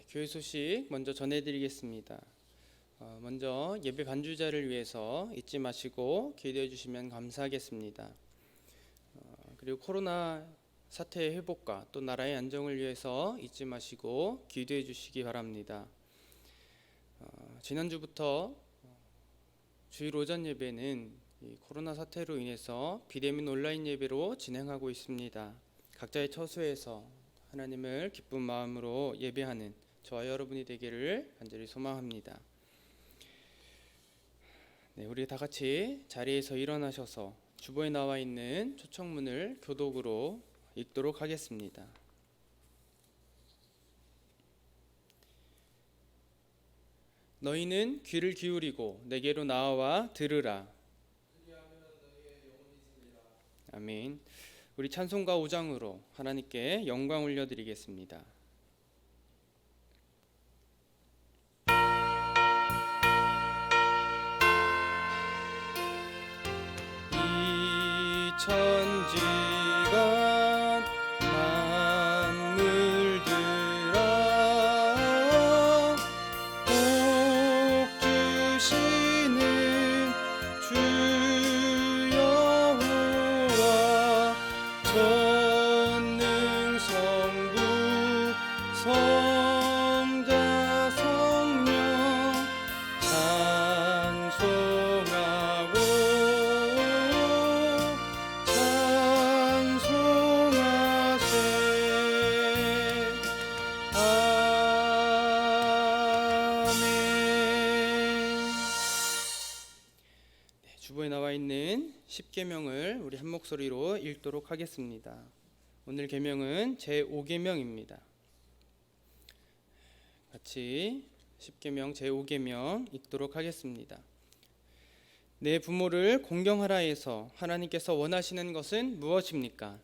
교회 소식 먼저 전해드리겠습니다. 먼저 예배 반주자를 위해서 잊지 마시고 기도해 주시면 감사하겠습니다. 그리고 코로나 사태의 회복과 또 나라의 안정을 위해서 잊지 마시고 기도해 주시기 바랍니다. 지난주부터 주일 오전 예배는 이 코로나 사태로 인해서 비대면 온라인 예배로 진행하고 있습니다. 각자의 처소에서 하나님을 기쁜 마음으로 예배하는 저와 여러분이 되기를 간절히 소망합니다. 우리 다 같이 자리에서 일어나셔서 주보에 나와 있는 초청문을 교독으로 읽도록 하겠습니다. 너희는 귀를 기울이고 내게로 나와 들으라. 아멘. 우리 찬송가 5장으로 하나님께 영광 올려드리겠습니다. 이 천지가 만물들아 복 주시는 주 여호와 전능 성부 성자 성령 찬송하고 찬송하세. 아멘. 주보에 나와 있는 10계명을 우리 한 목소리로 읽도록 하겠습니다. 오늘 계명은 제5계명입니다. 같이 10계명 제5계명 읽도록 하겠습니다. 내 부모를 공경하라 해서 하나님께서 원하시는 것은 무엇입니까?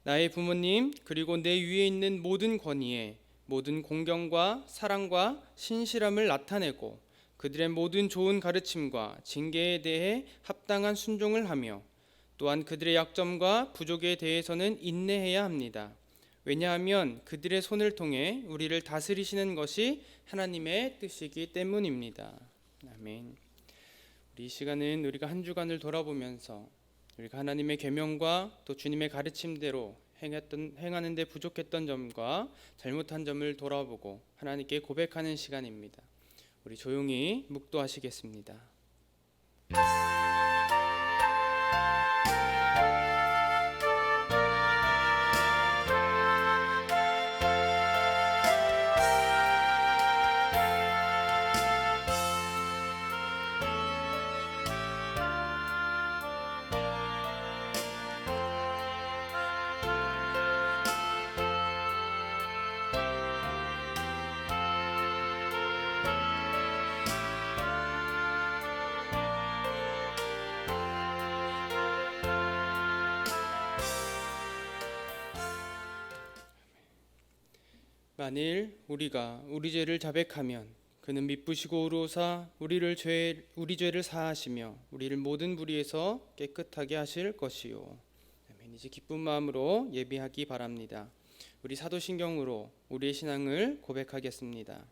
나의 부모님 그리고 내 위에 있는 모든 권위에 모든 공경과 사랑과 신실함을 나타내고 그들의 모든 좋은 가르침과 징계에 대해 합당한 순종을 하며 또한 그들의 약점과 부족에 대해서는 인내해야 합니다. 왜냐하면 그들의 손을 통해 우리를 다스리시는 것이 하나님의 뜻이기 때문입니다. 아멘. 우리 이 시간은 우리가 한 주간을 돌아보면서 우리가 하나님의 계명과 또 주님의 가르침대로 행하는 데 부족했던 점과 잘못한 점을 돌아보고 하나님께 고백하는 시간입니다. 우리 조용히 묵도하시겠습니다. 만일 우리가 우리 죄를 자백하면 그는 미쁘시고 의로우사 우리 죄를 사하시며 우리를 모든 불의에서 깨끗하게 하실 것이요. 아멘. 이제 기쁜 마음으로 예배하기 바랍니다. 우리 사도신경으로 우리의 신앙을 고백하겠습니다.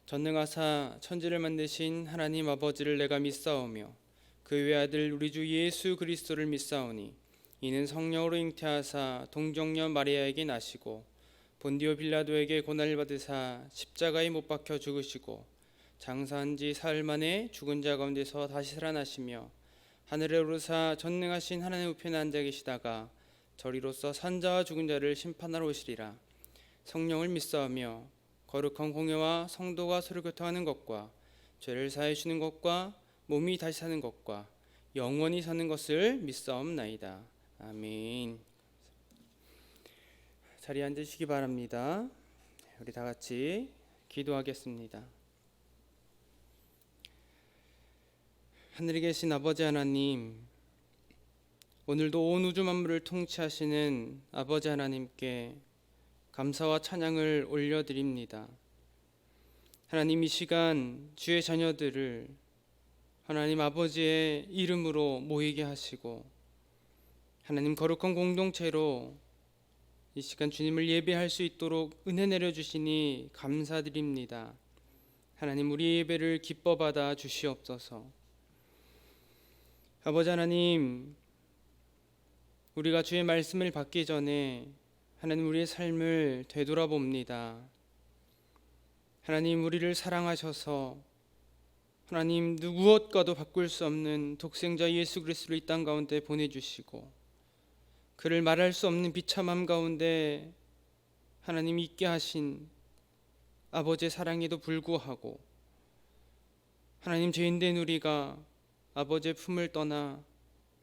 전능하사 천지를 만드신 하나님 아버지를 내가 믿사오며 그 외아들 우리 주 예수 그리스도를 믿사오니 이는 성령으로 잉태하사 동정녀 마리아에게 나시고 본디오 빌라도에게 고난을 받으사 십자가에 못 박혀 죽으시고 장사한 지 사흘 만에 죽은 자 가운데서 다시 살아나시며 하늘에 오르사 전능하신 하나님 우편에 앉아 계시다가 저리로서 산자와 죽은 자를 심판하러 오시리라. 성령을 믿사오며 거룩한 공회와 성도가 서로 교통하는 것과 죄를 사해 주는 것과 몸이 다시 사는 것과 영원히 사는 것을 믿사옵나이다. 아멘. 자리에 앉으시기 바랍니다. 우리 다 같이 기도하겠습니다. 하늘에 계신 아버지 하나님, 오늘도 온 우주 만물을 통치하시는 아버지 하나님께 감사와 찬양을 올려드립니다. 하나님, 이 시간 주의 자녀들을 하나님 아버지의 이름으로 모이게 하시고 하나님 거룩한 공동체로 이 시간 주님을 예배할 수 있도록 은혜 내려주시니 감사드립니다. 하나님, 우리 예배를 기뻐 받아 주시옵소서. 아버지 하나님, 우리가 주의 말씀을 받기 전에 하나님 우리의 삶을 되돌아봅니다. 하나님, 우리를 사랑하셔서 하나님 무엇과도 바꿀 수 없는 독생자 예수 그리스도를 이 땅 가운데 보내주시고 그를 말할 수 없는 비참함 가운데 하나님 있게 하신 아버지의 사랑에도 불구하고 하나님, 죄인된 우리가 아버지의 품을 떠나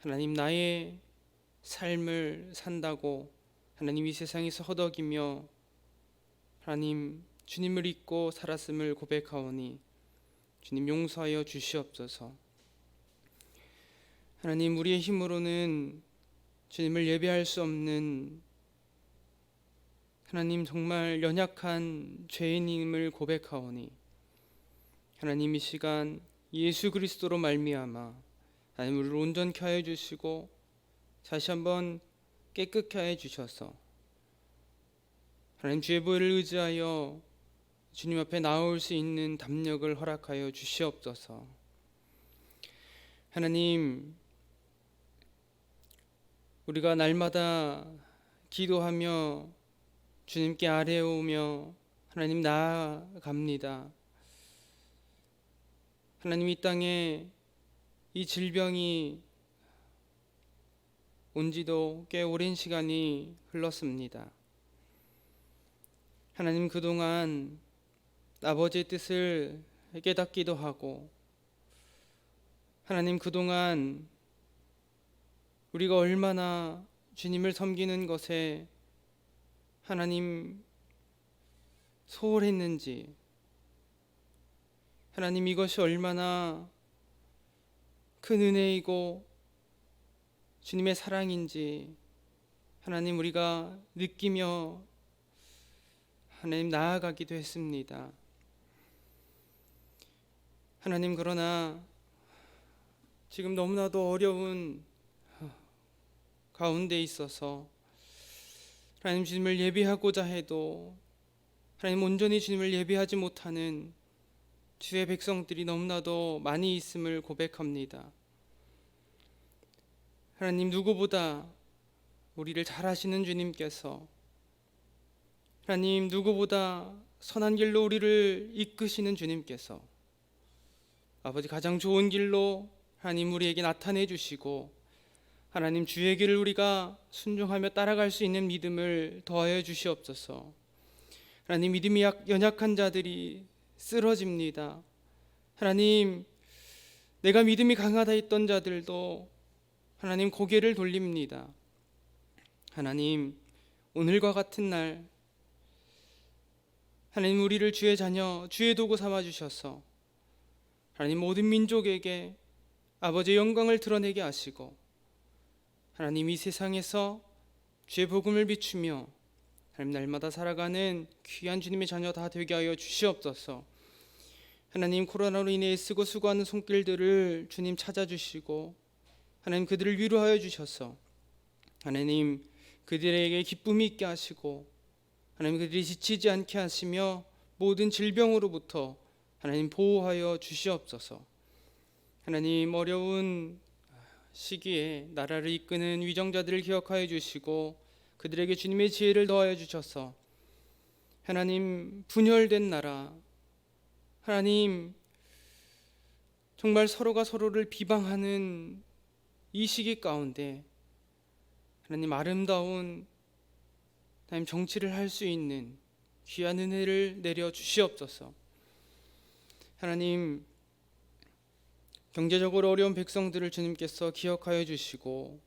하나님 나의 삶을 산다고 하나님 이 세상에서 허덕이며 하나님 주님을 잊고 살았음을 고백하오니 주님 용서하여 주시옵소서. 하나님, 우리의 힘으로는 주님을 예배할 수 없는 하나님 정말 연약한 죄인임을 고백하오니 하나님, 이 시간 예수 그리스도로 말미암아 하나님 우리를 온전케 하여 주시고 다시 한번 깨끗케 하여 주셔서 하나님 주의 보혈을 의지하여 주님 앞에 나올 수 있는 담력을 허락하여 주시옵소서. 하나님, 우리가 날마다 기도하며 주님께 아뢰오며 하나님 나아갑니다. 하나님, 이 땅에 이 질병이 온 지도 꽤 오랜 시간이 흘렀습니다. 하나님, 그동안 아버지의 뜻을 깨닫기도 하고 하나님, 그동안 우리가 얼마나 주님을 섬기는 것에 하나님 소홀했는지, 하나님 이것이 얼마나 큰 은혜이고 주님의 사랑인지 하나님 우리가 느끼며 하나님 나아가기도 했습니다. 하나님, 그러나 지금 너무나도 어려운 가운데 있어서 하나님 주님을 예배하고자 해도 하나님 온전히 주님을 예배하지 못하는 주의 백성들이 너무나도 많이 있음을 고백합니다. 하나님, 누구보다 우리를 잘 아시는 주님께서 하나님 누구보다 선한 길로 우리를 이끄시는 주님께서 아버지 가장 좋은 길로 하나님 우리에게 나타내 주시고 하나님 주의 길을 우리가 순종하며 따라갈 수 있는 믿음을 더하여 주시옵소서. 하나님, 믿음이 연약한 자들이 쓰러집니다. 하나님, 내가 믿음이 강하다 했던 자들도 하나님 고개를 돌립니다. 하나님, 오늘과 같은 날 하나님 우리를 주의 자녀, 주의 도구 삼아 주셔서 하나님 모든 민족에게 아버지의 영광을 드러내게 하시고 하나님 이 세상에서 주의 복음을 비추며 하나님 날마다 살아가는 귀한 주님의 자녀 다 되게 하여 주시옵소서. 하나님, 코로나로 인해 쓰고 수고하는 손길들을 주님 찾아주시고 하나님 그들을 위로하여 주셔서 하나님 그들에게 기쁨이 있게 하시고 하나님 그들이 지치지 않게 하시며 모든 질병으로부터 하나님 보호하여 주시옵소서. 하나님, 어려운 시기에 나라를 이끄는 위정자들을 기억하여 주시고 그들에게 주님의 지혜를 더하여 주셔서 하나님 분열된 나라, 하나님 정말 서로가 서로를 비방하는 이 시기 가운데 하나님 아름다운 하나님 정치를 할 수 있는 귀한 은혜를 내려 주시옵소서. 하나님, 경제적으로 어려운 백성들을 주님께서 기억하여 주시고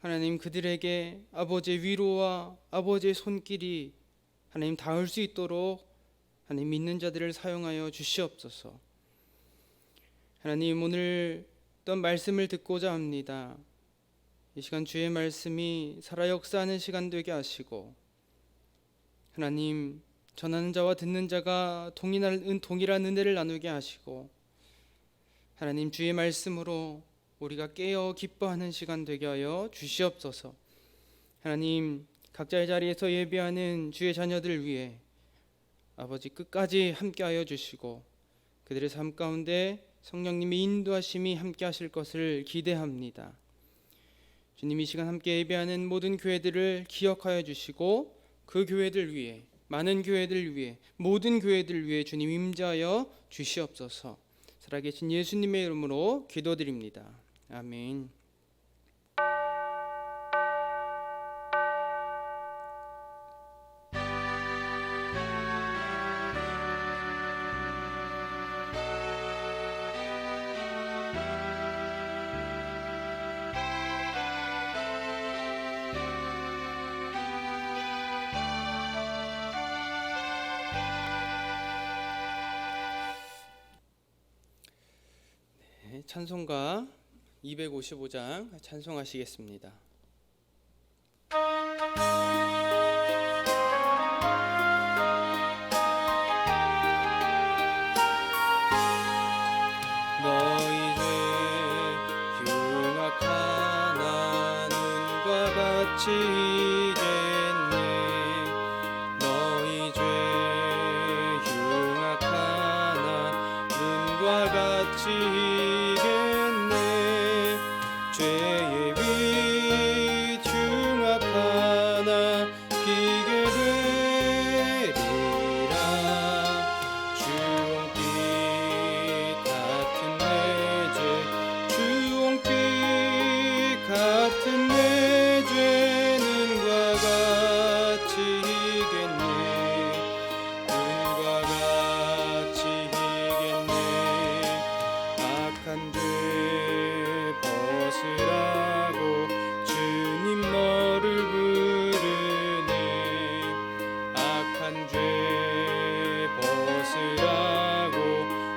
하나님 그들에게 아버지의 위로와 아버지의 손길이 하나님 닿을 수 있도록 하나님 믿는 자들을 사용하여 주시옵소서. 하나님, 오늘 어떤 말씀을 듣고자 합니다. 이 시간 주의 말씀이 살아 역사하는 시간 되게 하시고 하나님 전하는 자와 듣는 자가 동일한 은혜를 나누게 하시고 하나님 주의 말씀으로 우리가 깨어 기뻐하는 시간 되게 하여 주시옵소서. 하나님 각자의 자리에서 예배하는 주의 자녀들 위해 아버지 끝까지 함께하여 주시고 그들의 삶 가운데 성령님의 인도하심이 함께하실 것을 기대합니다. 주님, 이 시간 함께 예배하는 모든 교회들을 기억하여 주시고 그 교회들 위해, 많은 교회들 위해, 모든 교회들 위해 주님 임재하여 주시옵소서. 살아계신 예수님의 이름으로 기도드립니다. 아멘. 찬송가 255장 찬송하시겠습니다. 너희 죄 흉악하나 눈과 같이 이겠네. 너희 죄 흉악하나 눈과 같이 죄의 빛 흉악하나 비게 되리라. 주홍빛 같은 내 죄, 주홍빛 같은 내 죄는 눈과 같이 이겠네. 눈과 같이 이겠네. 악한 죄 벗으라고 주님 너를 부르네. 악한 죄 벗으라고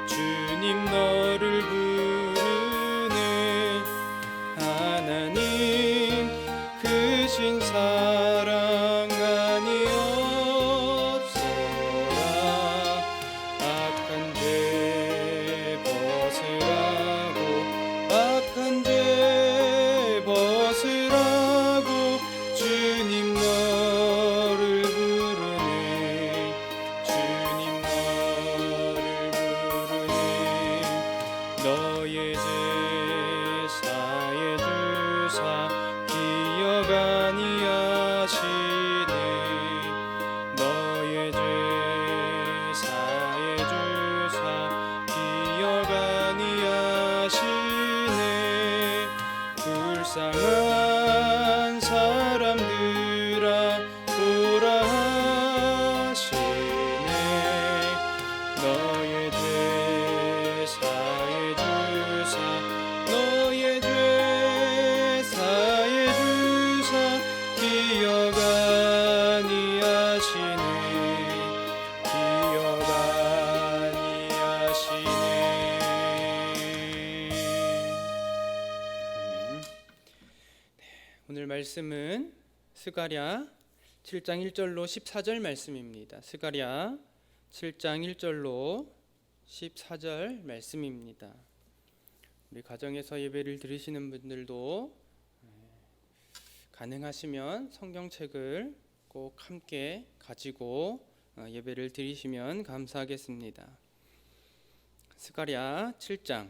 주님 너를 부르네. 하나님 크신 사랑 아니었어라. 악한 죄 벗으라고, 악한 죄 벗으라고 주님 너를 부르네. 주님 너를 부르네. 너의 죄 사해 주사 기억 아니하시네. 너의 죄 사해 주사 기억 아니하시네. 불쌍한 사람들아 보라 하시네. 너의 죄 사해 주사, 너의 죄 사해 주사 기억 아니하시네. 기억 아니하시네. 오늘 말씀은 스가랴 7장 1절로 14절 말씀입니다. 스가랴 7장 1절로 14절 말씀입니다. 우리 가정에서 예배를 드리시는 분들도 가능하시면 성경책을 꼭 함께 가지고 예배를 드리시면 감사하겠습니다. 스가랴 7장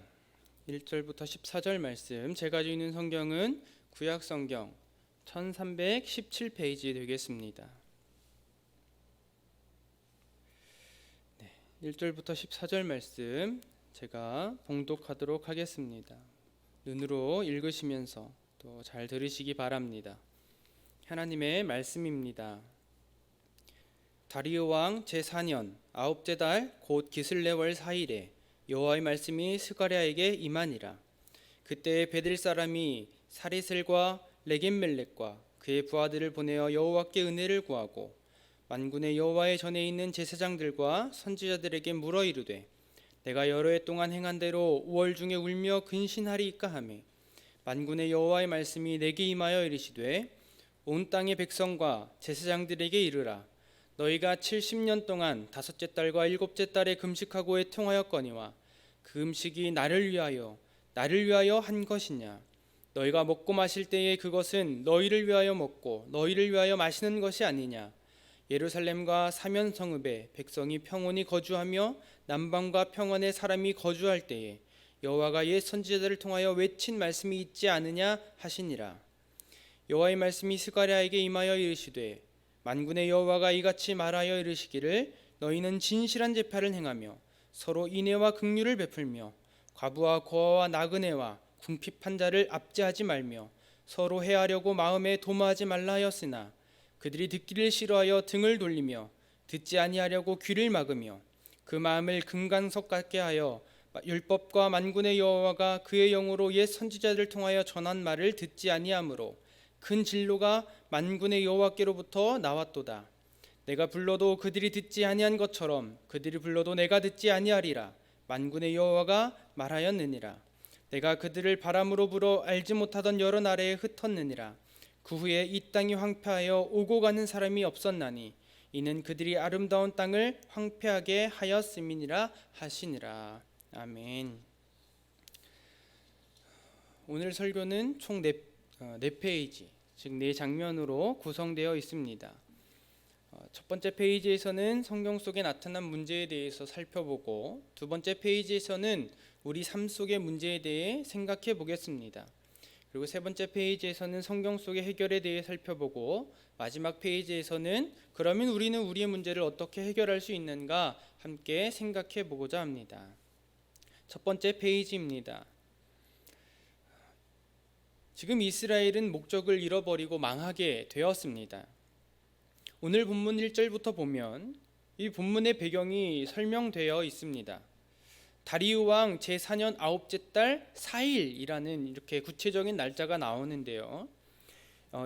1절부터 14절 말씀, 제가 가지고 있는 성경은 구약 성경 1317페이지 되겠습니다. 1절부터 14절 말씀 제가 봉독하도록 하겠습니다. 눈으로 읽으시면서 또 잘 들으시기 바랍니다. 하나님의 말씀입니다. 다리오 왕 제4년 아홉째 달 곧 기슬레월 4일에 여호와의 말씀이 스가랴에게 임하니라. 그때 베델 사람이 사리셀과 레겜멜렉과 그의 부하들을 보내어 여호와께 은혜를 구하고 만군의 여호와의 전에 있는 제사장들과 선지자들에게 물어 이르되 내가 여러 해 동안 행한 대로 5월 중에 울며 근신하리이까 하매 만군의 여호와의 말씀이 내게 임하여 이르시되 온 땅의 백성과 제사장들에게 이르라. 너희가 70년 동안 다섯째 달과 일곱째 달에 금식하고 애통하였거니와 그 음식이 나를 위하여 한 것이냐. 너희가 먹고 마실 때에 그것은 너희를 위하여 먹고 너희를 위하여 마시는 것이 아니냐. 예루살렘과 사면 성읍에 백성이 평온히 거주하며 남방과 평원에 사람이 거주할 때에 여호와가 옛 선지자들을 통하여 외친 말씀이 있지 않으냐 하시니라. 여호와의 말씀이 스가랴에게 임하여 이르시되 만군의 여호와가 이같이 말하여 이르시기를 너희는 진실한 제사를 행하며 서로 인애와 긍휼을 베풀며 과부와 고아와 나그네와 궁핍한 자를 압제하지 말며 서로 해하려고 마음에 도모하지 말라 하였으나 그들이 듣기를 싫어하여 등을 돌리며 듣지 아니하려고 귀를 막으며 그 마음을 금강석 같게 하여 율법과 만군의 여호와가 그의 영으로 옛 선지자들을 통하여 전한 말을 듣지 아니하므로 큰 진노가 만군의 여호와께로부터 나왔도다. 내가 불러도 그들이 듣지 아니한 것처럼 그들이 불러도 내가 듣지 아니하리라. 만군의 여호와가 말하였느니라. 내가 그들을 바람으로 불어 알지 못하던 여러 나라에 흩었느니라. 그 후에 이 땅이 황폐하여 오고 가는 사람이 없었나니 이는 그들이 아름다운 땅을 황폐하게 하였음이니라 하시니라. 아멘. 오늘 설교는 총 4페이지, 즉 4장면으로 구성되어 있습니다. 첫 번째 페이지에서는 성경 속에 나타난 문제에 대해서 살펴보고, 두 번째 페이지에서는 우리 삶 속의 문제에 대해 생각해 보겠습니다. 그리고 세 번째 페이지에서는 성경 속의 해결에 대해 살펴보고, 마지막 페이지에서는 그러면 우리는 우리의 문제를 어떻게 해결할 수 있는가 함께 생각해 보고자 합니다. 첫 번째 페이지입니다. 지금 이스라엘은 목적을 잃어버리고 망하게 되었습니다. 오늘 본문 1절부터 보면 이 본문의 배경이 설명되어 있습니다. 다리우 왕 제4년 9째 달 4일이라는 이렇게 구체적인 날짜가 나오는데요.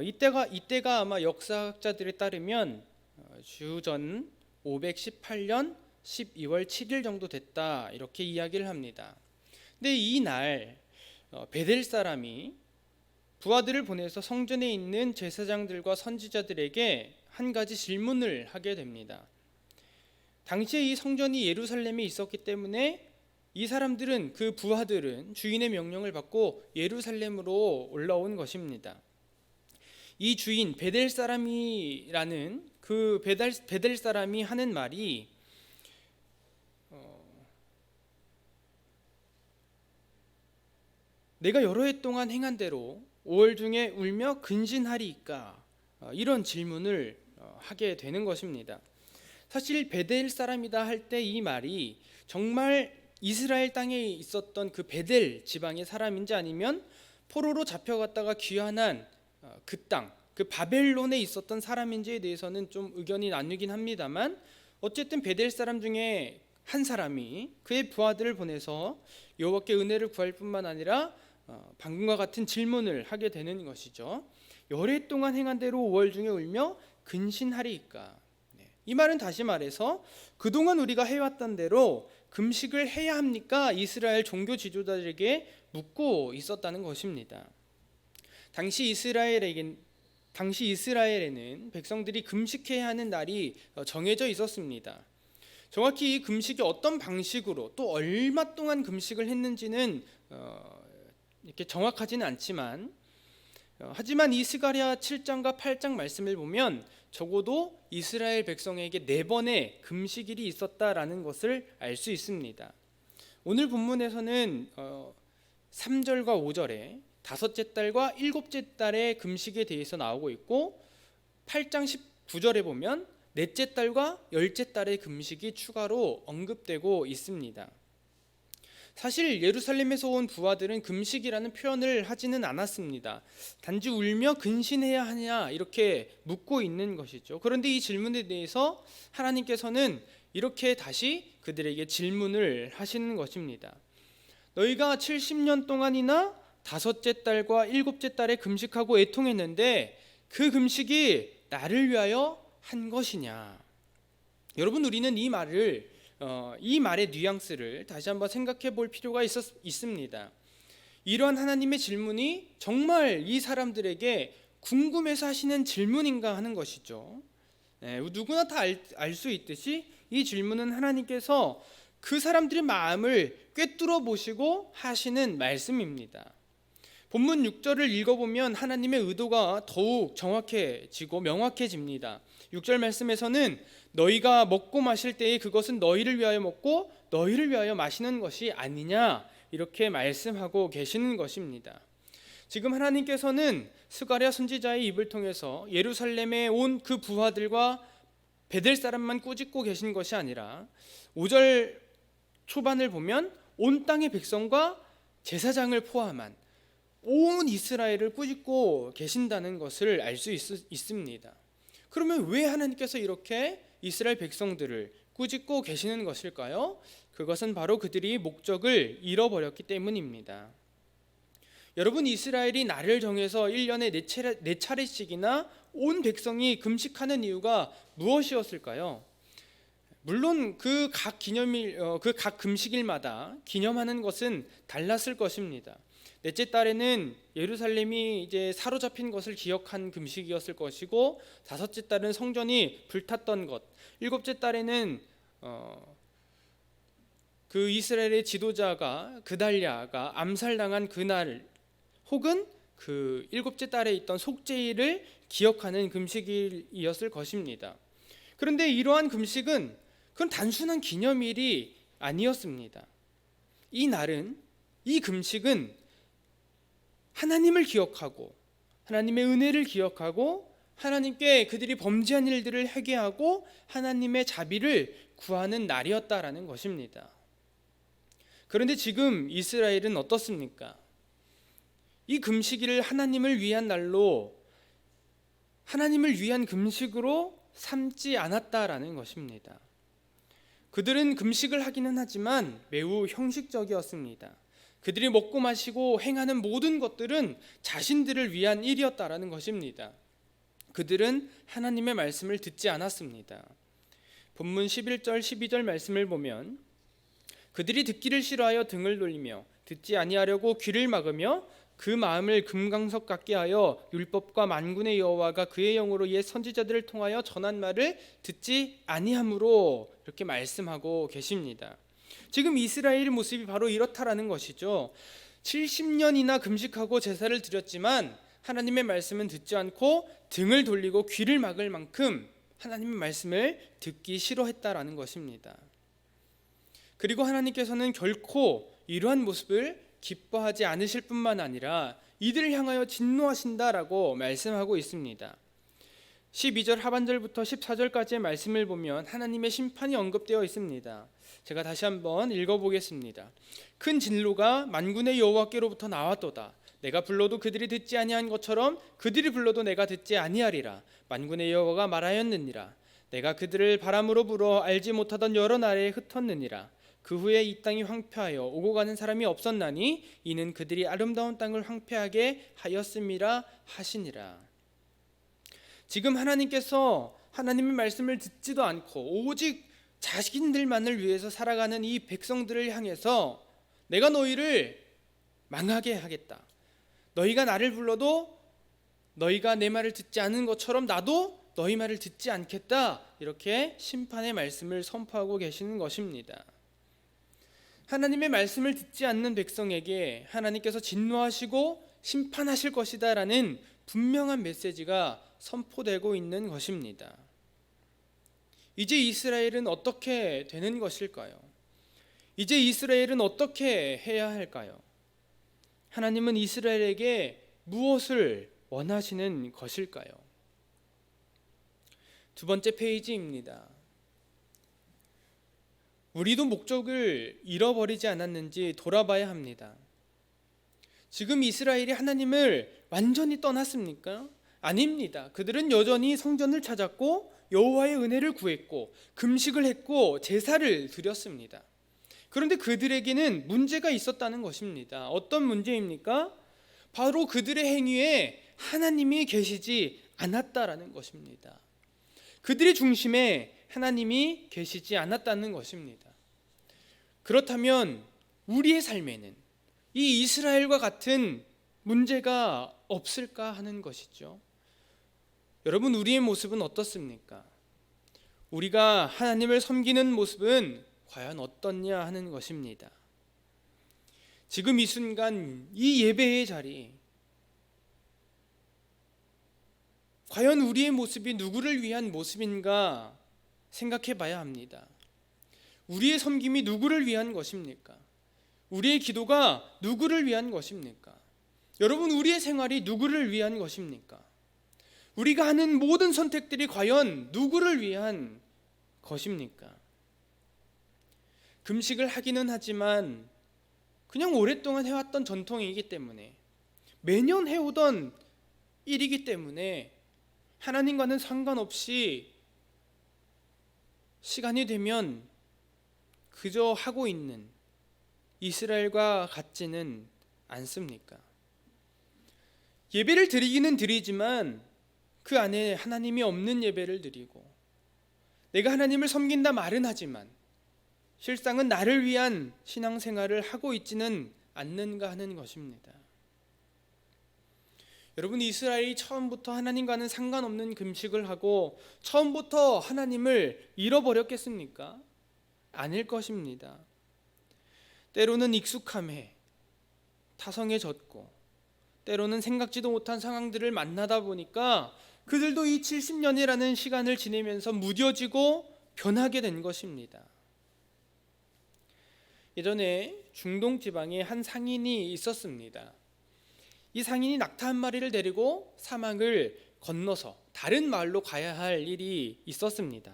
이때가 아마 역사학자들에 따르면 주전 518년 12월 7일 정도 됐다 이렇게 이야기를 합니다. 근데 이날 베델 사람이 부하들을 보내서 성전에 있는 제사장들과 선지자들에게 한 가지 질문을 하게 됩니다. 당시에 이 성전이 예루살렘에 있었기 때문에 이 사람들은, 그 부하들은 주인의 명령을 받고 예루살렘으로 올라온 것입니다. 이 주인 베델 사람이라는 그 베델 사람이 하는 말이 내가 여러 해 동안 행한 대로 5월 중에 울며 근신하리이까, 이런 질문을 하게 되는 것입니다. 사실 베델 사람이다 할 때 이 말이 정말 이스라엘 땅에 있었던 그 베델 지방의 사람인지 아니면 포로로 잡혀갔다가 귀환한 그 땅, 그 바벨론에 있었던 사람인지에 대해서는 좀 의견이 나뉘긴 합니다만, 어쨌든 베델 사람 중에 한 사람이 그의 부하들을 보내서 여호와께 은혜를 구할 뿐만 아니라 방금과 같은 질문을 하게 되는 것이죠. 여러 해 동안 행한 대로 5월 중에 울며 근신하리이까. 이 말은 다시 말해서 그동안 우리가 해왔던 대로 금식을 해야 합니까? 이스라엘 종교 지도자들에게 묻고 있었다는 것입니다. 당시 이스라엘에는 백성들이 금식해야 하는 날이 정해져 있었습니다. 정확히 이 금식이 어떤 방식으로 또 얼마 동안 금식을 했는지는 이렇게 정확하지는 않지만, 하지만 이 스가랴 7장과 8장 말씀을 보면 적어도 이스라엘 백성에게 4번의 금식일이 있었다라는 것을 알 수 있습니다. 오늘 본문에서는 3절과 5절에 5째 달과 7째 달의 금식에 대해서 나오고 있고, 8장 19절에 보면 4째 달과 10째 달의 금식이 추가로 언급되고 있습니다. 사실 예루살렘에서 온 부하들은 금식이라는 표현을 하지는 않았습니다. 단지 울며 근신해야 하냐 이렇게 묻고 있는 것이죠. 그런데 이 질문에 대해서 하나님께서는 이렇게 다시 그들에게 질문을 하시는 것입니다. 너희가 70년 동안이나 5째 달과 7째 달에 금식하고 애통했는데 그 금식이 나를 위하여 한 것이냐. 여러분, 우리는 이 말의 뉘앙스를 다시 한번 생각해 볼 필요가 있습니다. 이러한 하나님의 질문이 정말 이 사람들에게 궁금해서 하시는 질문인가 하는 것이죠. 누구나 다 알 수 있듯이 이 질문은 하나님께서 그 사람들의 마음을 꿰뚫어 보시고 하시는 말씀입니다. 본문 6절을 읽어보면 하나님의 의도가 더욱 정확해지고 명확해집니다. 6절 말씀에서는 너희가 먹고 마실 때에 그것은 너희를 위하여 먹고 너희를 위하여 마시는 것이 아니냐, 이렇게 말씀하고 계시는 것입니다. 지금 하나님께서는 스가랴 선지자의 입을 통해서 예루살렘에 온 그 부하들과 베델 사람만 꾸짖고 계신 것이 아니라 5절 초반을 보면 온 땅의 백성과 제사장을 포함한 온 이스라엘을 꾸짖고 계신다는 것을 알 수 있습니다. 그러면 왜 하나님께서 이렇게 이스라엘 백성들을 꾸짖고 계시는 것일까요? 그것은 바로 그들이 목적을 잃어버렸기 때문입니다. 여러분, 이스라엘이 날을 정해서 1년에 4차례씩이나 온 백성이 금식하는 이유가 무엇이었을까요? 물론 그 각 금식일마다 기념하는 것은 달랐을 것입니다. 넷째 달에는 예루살렘이 이제 사로잡힌 것을 기억한 금식이었을 것이고, 다섯째 달은 성전이 불탔던 것, 일곱째 달에는 그 이스라엘의 지도자가 그달랴가 암살당한 그날, 혹은 그 일곱째 달에 있던 속죄일을 기억하는 금식일이었을 것입니다. 그런데 이러한 금식은 그건 단순한 기념일이 아니었습니다. 이 금식은 하나님을 기억하고 하나님의 은혜를 기억하고 하나님께 그들이 범죄한 일들을 회개하고 하나님의 자비를 구하는 날이었다라는 것입니다. 그런데 지금 이스라엘은 어떻습니까? 이 금식일을 하나님을 위한 날로, 하나님을 위한 금식으로 삼지 않았다라는 것입니다. 그들은 금식을 하기는 하지만 매우 형식적이었습니다. 그들이 먹고 마시고 행하는 모든 것들은 자신들을 위한 일이었다라는 것입니다. 그들은 하나님의 말씀을 듣지 않았습니다. 본문 11절 12절 말씀을 보면 그들이 듣기를 싫어하여 등을 돌리며 듣지 아니하려고 귀를 막으며 그 마음을 금강석 같게 하여 율법과 만군의 여호와가 그의 영으로 옛 선지자들을 통하여 전한 말을 듣지 아니하므로, 이렇게 말씀하고 계십니다. 지금 이스라엘의 모습이 바로 이렇다라는 것이죠. 70년이나 금식하고 제사를 드렸지만 하나님의 말씀은 듣지 않고 등을 돌리고 귀를 막을 만큼 하나님의 말씀을 듣기 싫어했다라는 것입니다. 그리고 하나님께서는 결코 이러한 모습을 기뻐하지 않으실 뿐만 아니라 이들을 향하여 진노하신다라고 말씀하고 있습니다. 12절 하반절부터 14절까지의 말씀을 보면 하나님의 심판이 언급되어 있습니다. 제가 다시 한번 읽어보겠습니다. 큰 진노가 만군의 여호와께로부터 나왔도다. 내가 불러도 그들이 듣지 아니한 것처럼 그들이 불러도 내가 듣지 아니하리라. 만군의 여호와가 말하였느니라. 내가 그들을 바람으로 불어 알지 못하던 여러 나라에 흩었느니라. 그 후에 이 땅이 황폐하여 오고 가는 사람이 없었나니 이는 그들이 아름다운 땅을 황폐하게 하였음이라 하시니라. 지금 하나님께서 하나님의 말씀을 듣지도 않고 오직 자신들만을 위해서 살아가는 이 백성들을 향해서 내가 너희를 망하게 하겠다. 너희가 나를 불러도 너희가 내 말을 듣지 않는 것처럼 나도 너희 말을 듣지 않겠다. 이렇게 심판의 말씀을 선포하고 계시는 것입니다. 하나님의 말씀을 듣지 않는 백성에게 하나님께서 진노하시고 심판하실 것이다 라는 분명한 메시지가 선포되고 있는 것입니다. 이제 이스라엘은 어떻게 되는 것일까요? 이제 이스라엘은 어떻게 해야 할까요? 하나님은 이스라엘에게 무엇을 원하시는 것일까요? 두 번째 페이지입니다. 우리도 목적을 잃어버리지 않았는지 돌아봐야 합니다. 지금 이스라엘이 하나님을 완전히 떠났습니까? 아닙니다. 그들은 여전히 성전을 찾았고 여호와의 은혜를 구했고 금식을 했고 제사를 드렸습니다. 그런데 그들에게는 문제가 있었다는 것입니다. 어떤 문제입니까? 바로 그들의 행위에 하나님이 계시지 않았다라는 것입니다. 그들의 중심에 하나님이 계시지 않았다는 것입니다. 그렇다면 우리의 삶에는 이 이스라엘과 같은 문제가 없을까 하는 것이죠. 여러분, 우리의 모습은 어떻습니까? 우리가 하나님을 섬기는 모습은 과연 어떻냐 하는 것입니다. 지금 이 순간 이 예배의 자리, 과연 우리의 모습이 누구를 위한 모습인가 생각해 봐야 합니다. 우리의 섬김이 누구를 위한 것입니까? 우리의 기도가 누구를 위한 것입니까? 여러분, 우리의 생활이 누구를 위한 것입니까? 우리가 하는 모든 선택들이 과연 누구를 위한 것입니까? 금식을 하기는 하지만 그냥 오랫동안 해왔던 전통이기 때문에, 매년 해오던 일이기 때문에 하나님과는 상관없이 시간이 되면 그저 하고 있는 이스라엘과 같지는 않습니까? 예배를 드리기는 드리지만 그 안에 하나님이 없는 예배를 드리고, 내가 하나님을 섬긴다 말은 하지만 실상은 나를 위한 신앙생활을 하고 있지는 않는가 하는 것입니다. 여러분, 이스라엘이 처음부터 하나님과는 상관없는 금식을 하고 처음부터 하나님을 잃어버렸겠습니까? 아닐 것입니다. 때로는 익숙함에 타성에 젖고, 때로는 생각지도 못한 상황들을 만나다 보니까 그들도 이 70년이라는 시간을 지내면서 무뎌지고 변하게 된 것입니다. 예전에 중동 지방에 한 상인이 있었습니다. 이 상인이 낙타 한 마리를 데리고 사막을 건너서 다른 마을로 가야 할 일이 있었습니다.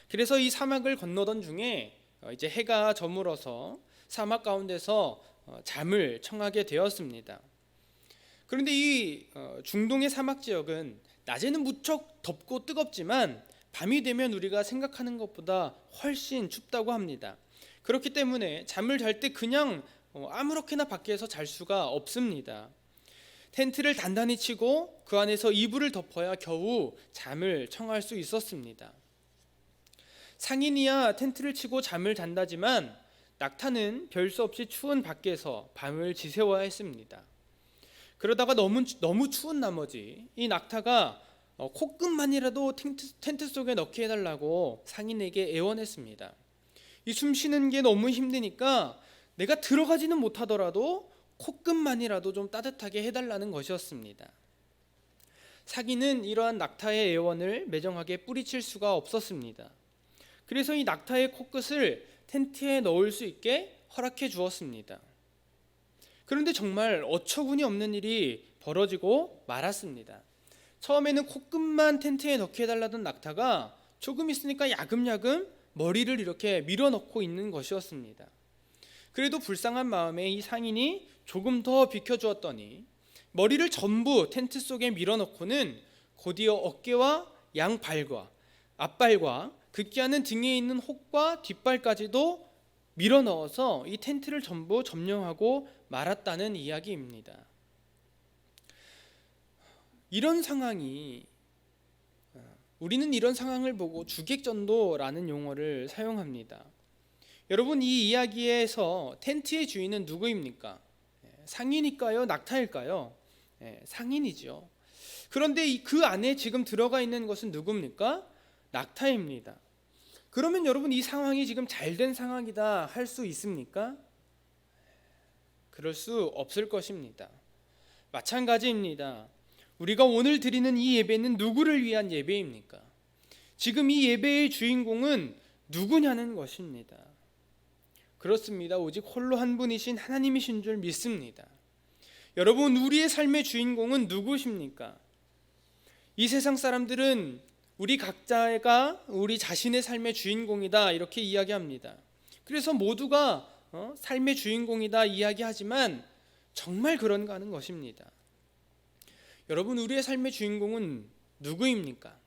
그래서 이 사막을 건너던 중에 이제 해가 저물어서 사막 가운데서 잠을 청하게 되었습니다. 그런데 이 중동의 사막 지역은 낮에는 무척 덥고 뜨겁지만 밤이 되면 우리가 생각하는 것보다 훨씬 춥다고 합니다. 그렇기 때문에 잠을 잘 때 그냥 아무렇게나 밖에서 잘 수가 없습니다. 텐트를 단단히 치고 그 안에서 이불을 덮어야 겨우 잠을 청할 수 있었습니다. 상인이야 텐트를 치고 잠을 잔다지만 낙타는 별 수 없이 추운 밖에서 밤을 지새워야 했습니다. 그러다가 너무 추운 나머지 이 낙타가 코끝만이라도 텐트 속에 넣게 해달라고 상인에게 애원했습니다. 이 숨 쉬는 게 너무 힘드니까 내가 들어가지는 못하더라도 코끝만이라도 좀 따뜻하게 해달라는 것이었습니다. 상인은 이러한 낙타의 애원을 매정하게 뿌리칠 수가 없었습니다. 그래서 이 낙타의 코끝을 텐트에 넣을 수 있게 허락해 주었습니다. 그런데 정말 어처구니 없는 일이 벌어지고 말았습니다. 처음에는 코끝만 텐트에 넣게 해달라던 낙타가 조금 있으니까 야금야금 머리를 이렇게 밀어넣고 있는 것이었습니다. 그래도 불쌍한 마음에 이 상인이 조금 더 비켜주었더니 머리를 전부 텐트 속에 밀어넣고는 곧이어 어깨와 양발과 앞발과 급기야는 등에 있는 혹과 뒷발까지도 밀어넣어서 이 텐트를 전부 점령하고 말았다는 이야기입니다. 이런 상황이, 우리는 이런 상황을 보고 주객전도라는 용어를 사용합니다. 여러분, 이 이야기에서 텐트의 주인은 누구입니까? 상인일까요? 낙타일까요? 상인이죠. 그런데 그 안에 지금 들어가 있는 것은 누굽니까? 낙타입니다. 그러면 여러분, 이 상황이 지금 잘된 상황이다 할 수 있습니까? 그럴 수 없을 것입니다. 마찬가지입니다. 우리가 오늘 드리는 이 예배는 누구를 위한 예배입니까? 지금 이 예배의 주인공은 누구냐는 것입니다. 그렇습니다. 오직 홀로 한 분이신 하나님이신 줄 믿습니다. 여러분, 우리의 삶의 주인공은 누구십니까? 이 세상 사람들은 우리 각자가 우리 자신의 삶의 주인공이다 이렇게 이야기합니다. 그래서 모두가 삶의 주인공이다 이야기하지만 정말 그런가 하는 것입니다. 여러분, 우리의 삶의 주인공은 누구입니까?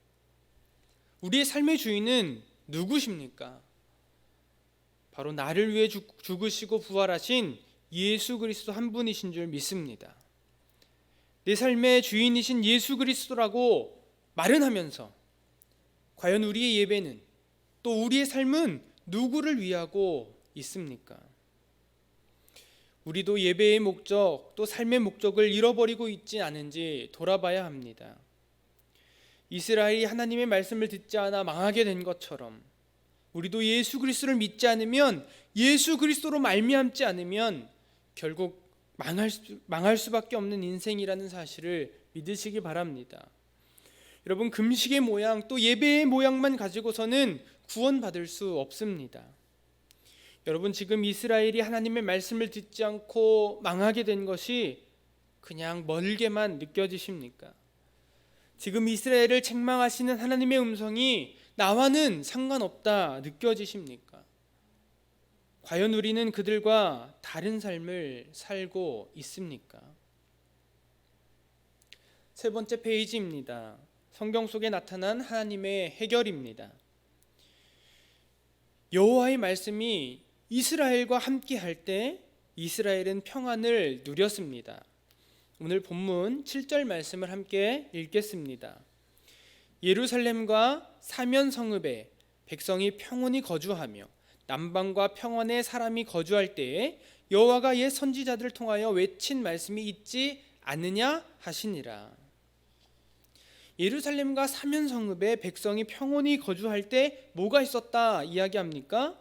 우리의 삶의 주인은 누구십니까? 바로 나를 위해 죽으시고 부활하신 예수 그리스도 한 분이신 줄 믿습니다. 내 삶의 주인이신 예수 그리스도라고 말은 하면서 과연 우리의 예배는, 또 우리의 삶은 누구를 위하고 있습니까? 우리도 예배의 목적, 또 삶의 목적을 잃어버리고 있지 않은지 돌아봐야 합니다. 이스라엘이 하나님의 말씀을 듣지 않아 망하게 된 것처럼 우리도 예수 그리스도를 믿지 않으면, 예수 그리스도로 말미암지 않으면 결국 망할 수밖에 없는 인생이라는 사실을 믿으시기 바랍니다. 여러분, 금식의 모양 또 예배의 모양만 가지고서는 구원받을 수 없습니다. 여러분, 지금 이스라엘이 하나님의 말씀을 듣지 않고 망하게 된 것이 그냥 멀게만 느껴지십니까? 지금 이스라엘을 책망하시는 하나님의 음성이 나와는 상관없다 느껴지십니까? 과연 우리는 그들과 다른 삶을 살고 있습니까? 세 번째 페이지입니다. 성경 속에 나타난 하나님의 해결입니다. 여호와의 말씀이 이스라엘과 함께 할 때 이스라엘은 평안을 누렸습니다. 오늘 본문 7절 말씀을 함께 읽겠습니다. 예루살렘과 사면 성읍에 백성이 평온히 거주하며 남방과 평원에 사람이 거주할 때에 여호와가 옛 선지자들을 통하여 외친 말씀이 있지 않느냐 하시니라. 예루살렘과 사면 성읍에 백성이 평온히 거주할 때 뭐가 있었다 이야기합니까?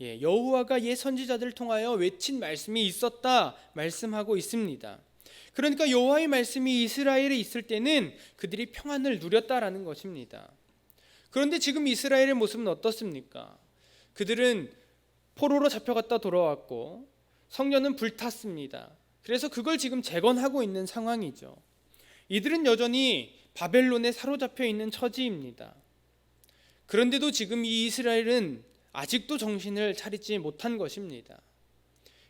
여호와가 옛 선지자들을 통하여 외친 말씀이 있었다 말씀하고 있습니다. 그러니까 여호와의 말씀이 이스라엘에 있을 때는 그들이 평안을 누렸다라는 것입니다. 그런데 지금 이스라엘의 모습은 어떻습니까? 그들은 포로로 잡혀갔다 돌아왔고 성전은 불탔습니다. 그래서 그걸 지금 재건하고 있는 상황이죠. 이들은 여전히 바벨론에 사로잡혀 있는 처지입니다. 그런데도 지금 이 이스라엘은 아직도 정신을 차리지 못한 것입니다.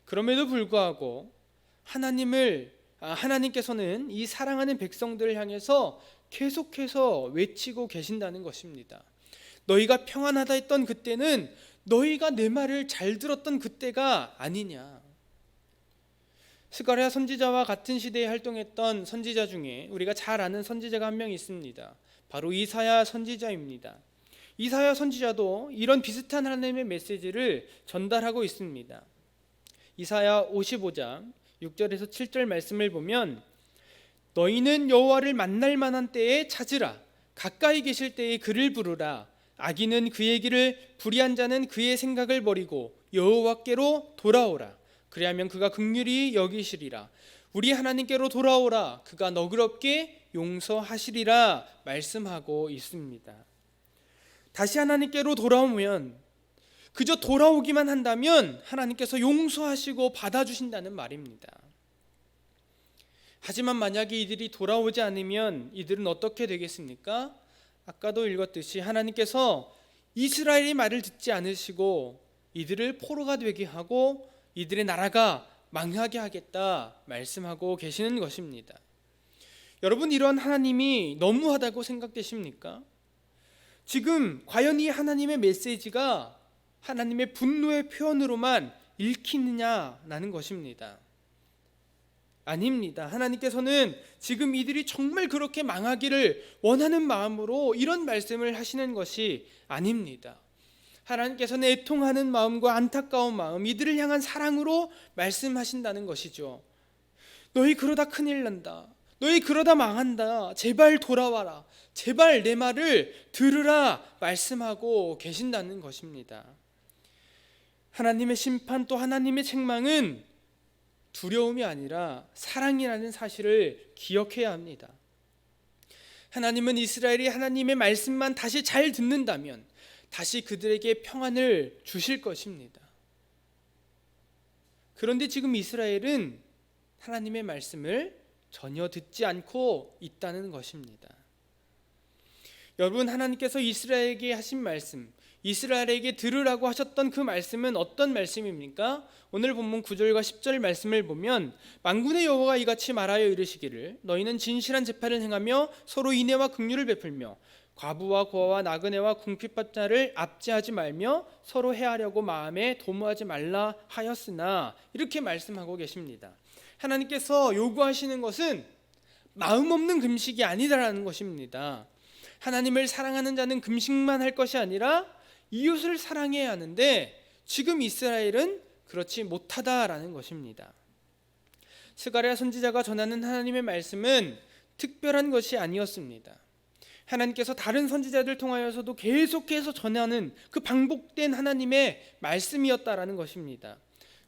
그럼에도 불구하고 하나님께서는 이 사랑하는 백성들을 향해서 계속해서 외치고 계신다는 것입니다. 너희가 평안하다 했던 그때는 너희가 내 말을 잘 들었던 그때가 아니냐. 스가랴 선지자와 같은 시대에 활동했던 선지자 중에 우리가 잘 아는 선지자가 한 명 있습니다. 바로 이사야 선지자입니다. 이사야 선지자도 이런 비슷한 하나님의 메시지를 전달하고 있습니다. 이사야 55장 6절에서 7절 말씀을 보면 너희는 여호와를 만날 만한 때에 찾으라. 가까이 계실 때에 그를 부르라. 악인은 그의 길을 불의한 자는 그의 생각을 버리고 여호와께로 돌아오라. 그리하면 그가 긍휼히 여기시리라. 우리 하나님께로 돌아오라. 그가 너그럽게 용서하시리라 말씀하고 있습니다. 다시 하나님께로 돌아오면 그저 돌아오기만 한다면 하나님께서 용서하시고 받아주신다는 말입니다. 하지만 만약에 이들이 돌아오지 않으면 이들은 어떻게 되겠습니까? 아까도 읽었듯이 하나님께서 이스라엘의 말을 듣지 않으시고 이들을 포로가 되게 하고 이들의 나라가 망하게 하겠다 말씀하고 계시는 것입니다. 여러분, 이런 하나님이 너무하다고 생각되십니까? 지금 과연 이 하나님의 메시지가 하나님의 분노의 표현으로만 읽히느냐라는 것입니다. 아닙니다. 하나님께서는 지금 이들이 정말 그렇게 망하기를 원하는 마음으로 이런 말씀을 하시는 것이 아닙니다. 하나님께서는 애통하는 마음과 안타까운 마음, 이들을 향한 사랑으로 말씀하신다는 것이죠. 너희 그러다 큰일 난다. 너희 그러다 망한다. 제발 돌아와라. 제발 내 말을 들으라 말씀하고 계신다는 것입니다. 하나님의 심판 또 하나님의 책망은 두려움이 아니라 사랑이라는 사실을 기억해야 합니다. 하나님은 이스라엘이 하나님의 말씀만 다시 잘 듣는다면 다시 그들에게 평안을 주실 것입니다. 그런데 지금 이스라엘은 하나님의 말씀을 전혀 듣지 않고 있다는 것입니다. 여러분, 하나님께서 이스라엘에게 하신 말씀, 이스라엘에게 들으라고 하셨던 그 말씀은 어떤 말씀입니까? 오늘 본문 9절과 10절 말씀을 보면 만군의 여호와가 이같이 말하여 이르시기를 너희는 진실한 재판을 행하며 서로 인애와 긍휼을 베풀며 과부와 고아와 나그네와 궁핍한 자를 압제하지 말며 서로 해하려고 마음에 도모하지 말라 하였으나, 이렇게 말씀하고 계십니다. 하나님께서 요구하시는 것은 마음 없는 금식이 아니다라는 것입니다. 하나님을 사랑하는 자는 금식만 할 것이 아니라 이웃을 사랑해야 하는데 지금 이스라엘은 그렇지 못하다라는 것입니다. 스가랴 선지자가 전하는 하나님의 말씀은 특별한 것이 아니었습니다. 하나님께서 다른 선지자들 통하여서도 계속해서 전하는 그 반복된 하나님의 말씀이었다라는 것입니다.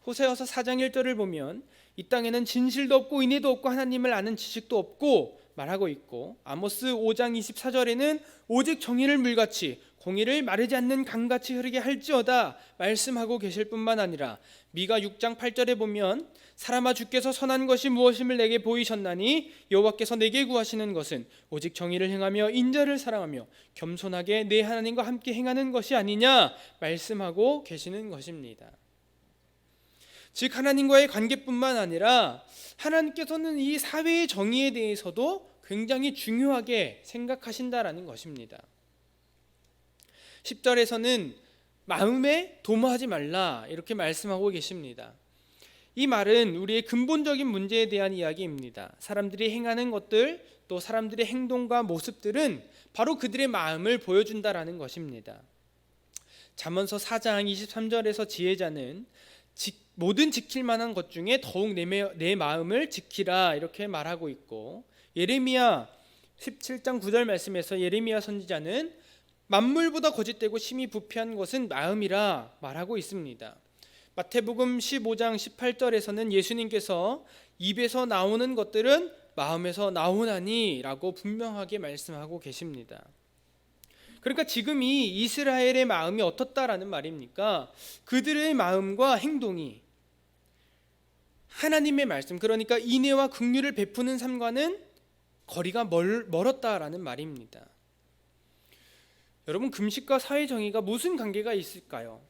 호세아서 4장 1절을 보면 이 땅에는 진실도 없고 인애도 없고 하나님을 아는 지식도 없고 말하고 있고, 아모스 5장 24절에는 오직 정의를 물같이 공의를 마르지 않는 강같이 흐르게 할지어다 말씀하고 계실 뿐만 아니라, 미가 6장 8절에 보면 사람아 주께서 선한 것이 무엇임을 내게 보이셨나니 여호와께서 내게 구하시는 것은 오직 정의를 행하며 인자를 사랑하며 겸손하게 내 하나님과 함께 행하는 것이 아니냐 말씀하고 계시는 것입니다. 즉 하나님과의 관계뿐만 아니라 하나님께서는 이 사회의 정의에 대해서도 굉장히 중요하게 생각하신다라는 것입니다. 10절에서는 마음에 도모하지 말라 이렇게 말씀하고 계십니다. 이 말은 우리의 근본적인 문제에 대한 이야기입니다. 사람들이 행하는 것들, 또 사람들의 행동과 모습들은 바로 그들의 마음을 보여준다라는 것입니다. 잠언서 4장 23절에서 지혜자는 모든 지킬 만한 것 중에 더욱 내 마음을 지키라 이렇게 말하고 있고, 예레미야 17장 9절 말씀에서 예레미야 선지자는 만물보다 거짓되고 심히 부패한 것은 마음이라 말하고 있습니다. 마태복음 15장 18절에서는 예수님께서 입에서 나오는 것들은 마음에서 나오나니 라고 분명하게 말씀하고 계십니다. 그러니까 지금 이 이스라엘의 마음이 어떻다라는 말입니까? 그들의 마음과 행동이 하나님의 말씀, 그러니까 인애와 긍휼을 베푸는 삶과는 거리가 멀었다라는 말입니다. 여러분, 금식과 사회정의가 무슨 관계가 있을까요?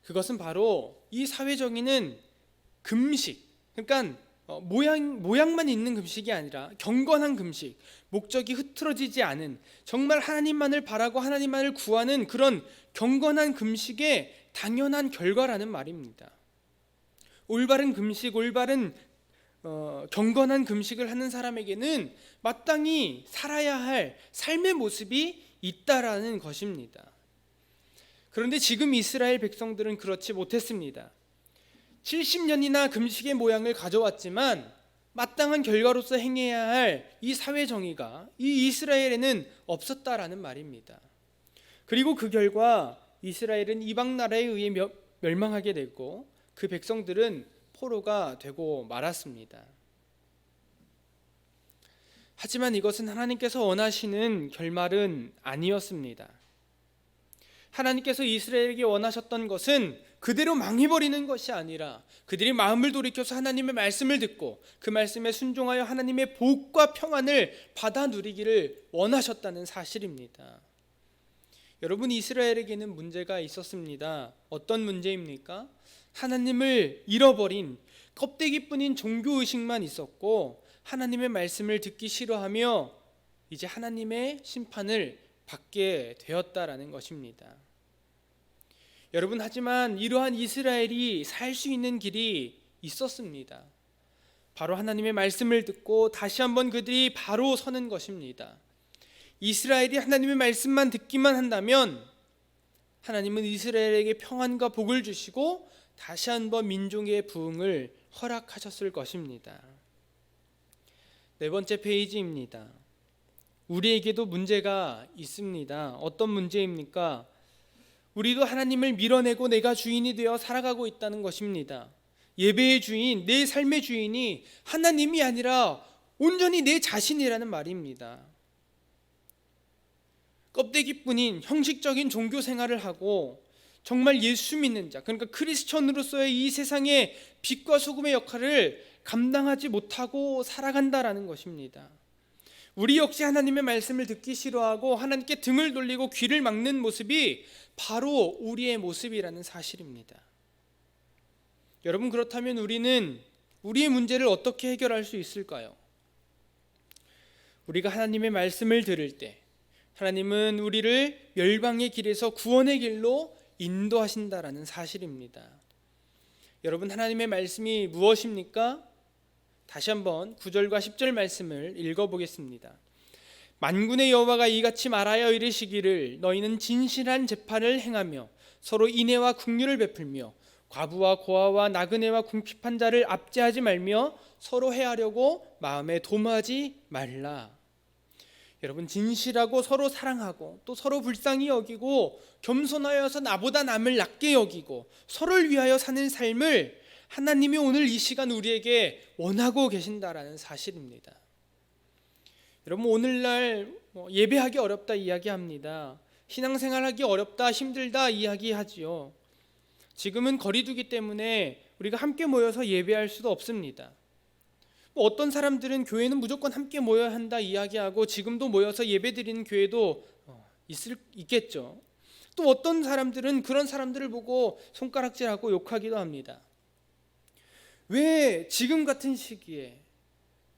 그것은 바로 이 사회정의는 금식, 그러니까 모양만 있는 금식이 아니라 경건한 금식, 목적이 흐트러지지 않은, 정말 하나님만을 바라고 하나님만을 구하는 그런 경건한 금식의 당연한 결과라는 말입니다. 올바른 금식, 올바른 경건한 금식을 하는 사람에게는 마땅히 살아야 할 삶의 모습이 있다라는 것입니다. 그런데 지금 이스라엘 백성들은 그렇지 못했습니다. 70년이나 금식의 모양을 가져왔지만 마땅한 결과로서 행해야 할 이 사회 정의가 이 이스라엘에는 없었다라는 말입니다. 그리고 그 결과 이스라엘은 이방 나라에 의해 멸망하게 됐고, 그 백성들은 포로가 되고 말았습니다. 하지만 이것은 하나님께서 원하시는 결말은 아니었습니다. 하나님께서 이스라엘에게 원하셨던 것은 그대로 망해버리는 것이 아니라 그들이 마음을 돌이켜서 하나님의 말씀을 듣고 그 말씀에 순종하여 하나님의 복과 평안을 받아 누리기를 원하셨다는 사실입니다. 여러분, 이스라엘에게는 문제가 있었습니다. 어떤 문제입니까? 하나님을 잃어버린 껍데기뿐인 종교의식만 있었고, 하나님의 말씀을 듣기 싫어하며 이제 하나님의 심판을 받게 되었다라는 것입니다. 여러분, 하지만 이러한 이스라엘이 살 수 있는 길이 있었습니다. 바로 하나님의 말씀을 듣고 다시 한번 그들이 바로 서는 것입니다. 이스라엘이 하나님의 말씀만 듣기만 한다면 하나님은 이스라엘에게 평안과 복을 주시고 다시 한번 민족의 부흥을 허락하셨을 것입니다. 네 번째 페이지입니다. 우리에게도 문제가 있습니다. 어떤 문제입니까? 우리도 하나님을 밀어내고 내가 주인이 되어 살아가고 있다는 것입니다. 예배의 주인, 내 삶의 주인이 하나님이 아니라 온전히 내 자신이라는 말입니다. 껍데기뿐인 형식적인 종교 생활을 하고 정말 예수 믿는 자, 그러니까 크리스천으로서의 이 세상의 빛과 소금의 역할을 감당하지 못하고 살아간다라는 것입니다. 우리 역시 하나님의 말씀을 듣기 싫어하고 하나님께 등을 돌리고 귀를 막는 모습이 바로 우리의 모습이라는 사실입니다. 여러분, 그렇다면 우리는 우리의 문제를 어떻게 해결할 수 있을까요? 우리가 하나님의 말씀을 들을 때 하나님은 우리를 멸망의 길에서 구원의 길로 인도하신다라는 사실입니다. 여러분, 하나님의 말씀이 무엇입니까? 다시 한번 9절과 10절 말씀을 읽어보겠습니다. 만군의 여호와가 이같이 말하여 이르시기를 너희는 진실한 재판을 행하며 서로 인애와 긍휼을 베풀며 과부와 고아와 나그네와 궁핍한 자를 압제하지 말며 서로 해하려고 마음에 도모하지 말라. 여러분, 진실하고 서로 사랑하고 또 서로 불쌍히 여기고 겸손하여서 나보다 남을 낮게 여기고 서로를 위하여 사는 삶을 하나님이 오늘 이 시간 우리에게 원하고 계신다라는 사실입니다. 여러분, 오늘날 예배하기 어렵다 이야기합니다. 신앙생활하기 어렵다, 힘들다 이야기하지요. 지금은 거리두기 때문에 우리가 함께 모여서 예배할 수도 없습니다. 어떤 사람들은 교회는 무조건 함께 모여야 한다 이야기하고 지금도 모여서 예배드리는 교회도 있겠죠. 또 어떤 사람들은 그런 사람들을 보고 손가락질하고 욕하기도 합니다. 왜 지금 같은 시기에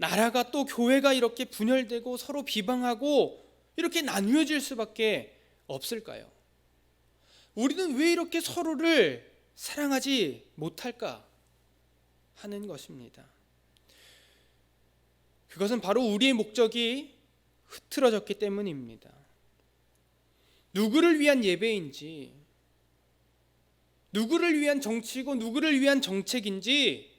나라가 또 교회가 이렇게 분열되고 서로 비방하고 이렇게 나뉘어질 수밖에 없을까요? 우리는 왜 이렇게 서로를 사랑하지 못할까 하는 것입니다. 그것은 바로 우리의 목적이 흐트러졌기 때문입니다. 누구를 위한 예배인지, 누구를 위한 정치고 누구를 위한 정책인지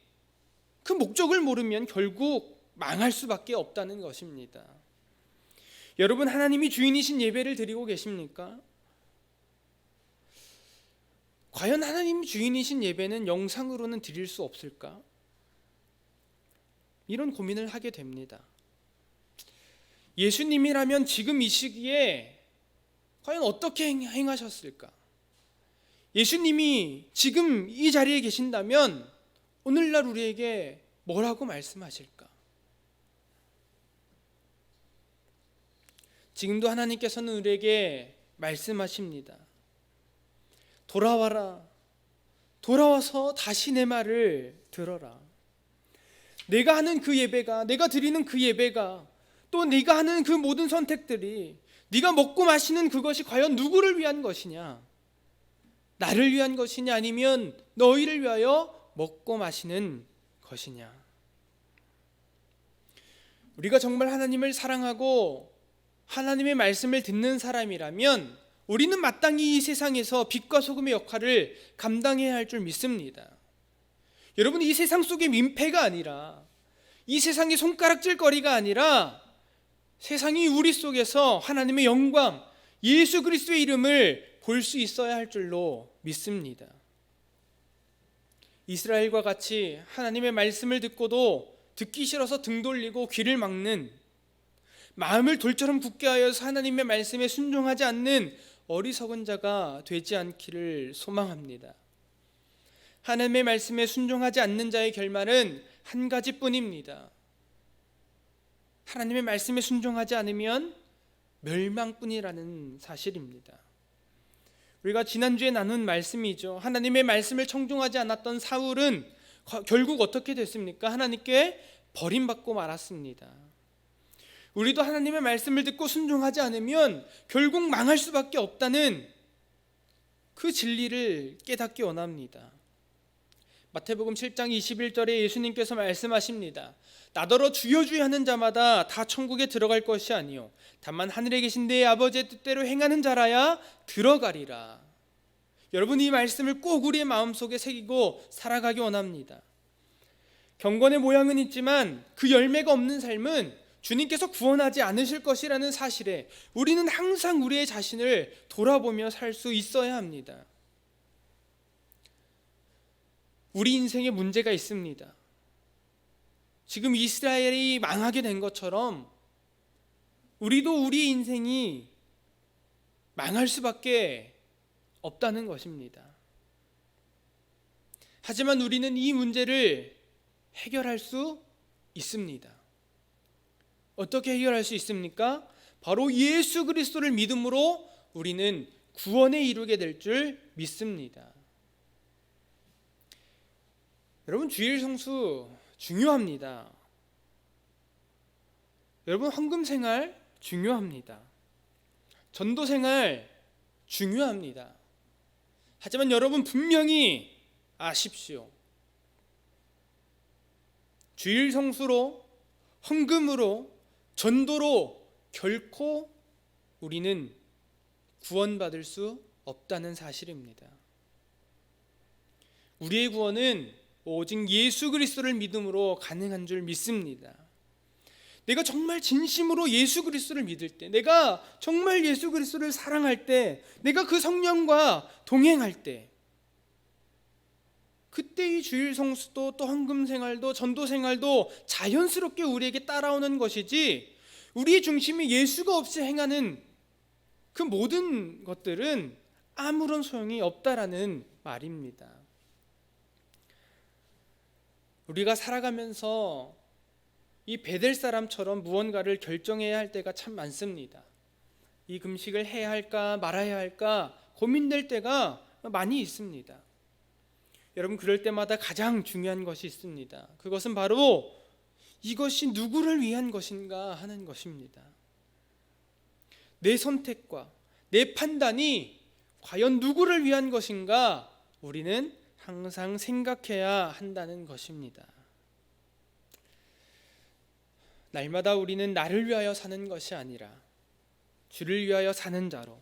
그 목적을 모르면 결국 망할 수밖에 없다는 것입니다. 여러분, 하나님이 주인이신 예배를 드리고 계십니까? 과연 하나님이 주인이신 예배는 영상으로는 드릴 수 없을까? 이런 고민을 하게 됩니다. 예수님이라면 지금 이 시기에 과연 어떻게 행하셨을까? 예수님이 지금 이 자리에 계신다면 오늘날 우리에게 뭐라고 말씀하실까? 지금도 하나님께서는 우리에게 말씀하십니다. 돌아와라. 돌아와서 다시 내 말을 들어라. 내가 하는 그 예배가, 내가 드리는 그 예배가, 또 네가 하는 그 모든 선택들이, 네가 먹고 마시는 그것이 과연 누구를 위한 것이냐? 나를 위한 것이냐, 아니면 너희를 위하여 먹고 마시는 것이냐? 우리가 정말 하나님을 사랑하고 하나님의 말씀을 듣는 사람이라면 우리는 마땅히 이 세상에서 빛과 소금의 역할을 감당해야 할 줄 믿습니다. 여러분, 이 세상 속의 민폐가 아니라, 이 세상의 손가락질거리가 아니라 세상이 우리 속에서 하나님의 영광, 예수 그리스도의 이름을 볼 수 있어야 할 줄로 믿습니다. 이스라엘과 같이 하나님의 말씀을 듣고도 듣기 싫어서 등 돌리고 귀를 막는, 마음을 돌처럼 굳게 하여서 하나님의 말씀에 순종하지 않는 어리석은 자가 되지 않기를 소망합니다. 하나님의 말씀에 순종하지 않는 자의 결말은 한 가지뿐입니다. 하나님의 말씀에 순종하지 않으면 멸망뿐이라는 사실입니다. 우리가 지난주에 나눈 말씀이죠. 하나님의 말씀을 청종하지 않았던 사울은 결국 어떻게 됐습니까? 하나님께 버림받고 말았습니다. 우리도 하나님의 말씀을 듣고 순종하지 않으면 결국 망할 수밖에 없다는 그 진리를 깨닫기 원합니다. 마태복음 7장 21절에 예수님께서 말씀하십니다. 나더러 주여 주여 하는 자마다 다 천국에 들어갈 것이 아니요 다만 하늘에 계신 내 아버지의 뜻대로 행하는 자라야 들어가리라. 여러분, 이 말씀을 꼭 우리의 마음속에 새기고 살아가기 원합니다. 경건의 모양은 있지만 그 열매가 없는 삶은 주님께서 구원하지 않으실 것이라는 사실에 우리는 항상 우리의 자신을 돌아보며 살 수 있어야 합니다. 우리 인생에 문제가 있습니다. 지금 이스라엘이 망하게 된 것처럼 우리도 우리 인생이 망할 수밖에 없다는 것입니다. 하지만 우리는 이 문제를 해결할 수 있습니다. 어떻게 해결할 수 있습니까? 바로 예수 그리스도를 믿음으로 우리는 구원에 이르게 될 줄 믿습니다. 여러분, 주일 성수 중요합니다. 여러분, 헌금 생활 중요합니다. 전도 생활 중요합니다. 하지만 여러분, 분명히 아십시오. 주일 성수로, 헌금으로, 전도로 결코 우리는 구원받을 수 없다는 사실입니다. 우리의 구원은 오직 예수 그리스도를 믿음으로 가능한 줄 믿습니다. 내가 정말 진심으로 예수 그리스도를 믿을 때, 내가 정말 예수 그리스도를 사랑할 때, 내가 그 성령과 동행할 때, 그때 이 주일 성수도 또 헌금 생활도 전도 생활도 자연스럽게 우리에게 따라오는 것이지, 우리의 중심이 예수가 없이 행하는 그 모든 것들은 아무런 소용이 없다라는 말입니다. 우리가 살아가면서 이 베델 사람처럼 무언가를 결정해야 할 때가 참 많습니다. 이 금식을 해야 할까 말아야 할까 고민될 때가 많이 있습니다. 여러분, 그럴 때마다 가장 중요한 것이 있습니다. 그것은 바로 이것이 누구를 위한 것인가 하는 것입니다. 내 선택과 내 판단이 과연 누구를 위한 것인가 우리는 항상 생각해야 한다는 것입니다. 날마다 우리는 나를 위하여 사는 것이 아니라 주를 위하여 사는 자로,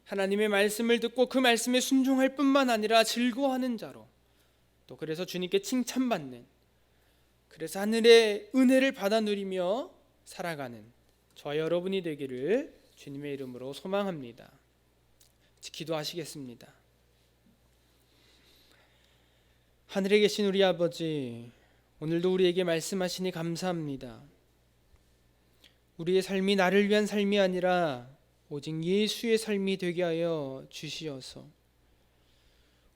하나님의 말씀을 듣고 그 말씀에 순종할 뿐만 아니라 즐거워하는 자로, 또 그래서 주님께 칭찬받는, 그래서 하늘의 은혜를 받아 누리며 살아가는 저와 여러분이 되기를 주님의 이름으로 소망합니다. 기도하시겠습니다. 하늘에 계신 우리 아버지, 오늘도 우리에게 말씀하시니 감사합니다. 우리의 삶이 나를 위한 삶이 아니라 오직 예수의 삶이 되게 하여 주시어서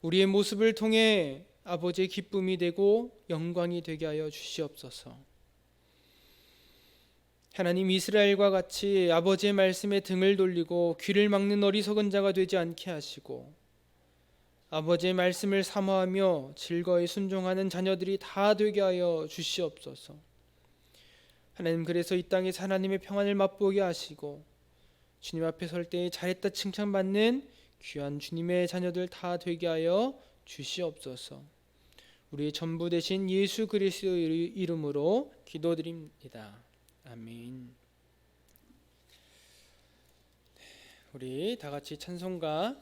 우리의 모습을 통해 아버지의 기쁨이 되고 영광이 되게 하여 주시옵소서. 하나님, 이스라엘과 같이 아버지의 말씀에 등을 돌리고 귀를 막는 어리석은 자가 되지 않게 하시고 아버지의 말씀을 사모하며 즐거이 순종하는 자녀들이 다 되게 하여 주시옵소서. 하나님, 그래서 이 땅에서 하나님의 평안을 맛보게 하시고 주님 앞에 설 때에 잘했다 칭찬받는 귀한 주님의 자녀들 다 되게 하여 주시옵소서. 우리의 전부 되신 예수 그리스도의 이름으로 기도드립니다. 아멘. 우리 다 같이 찬송가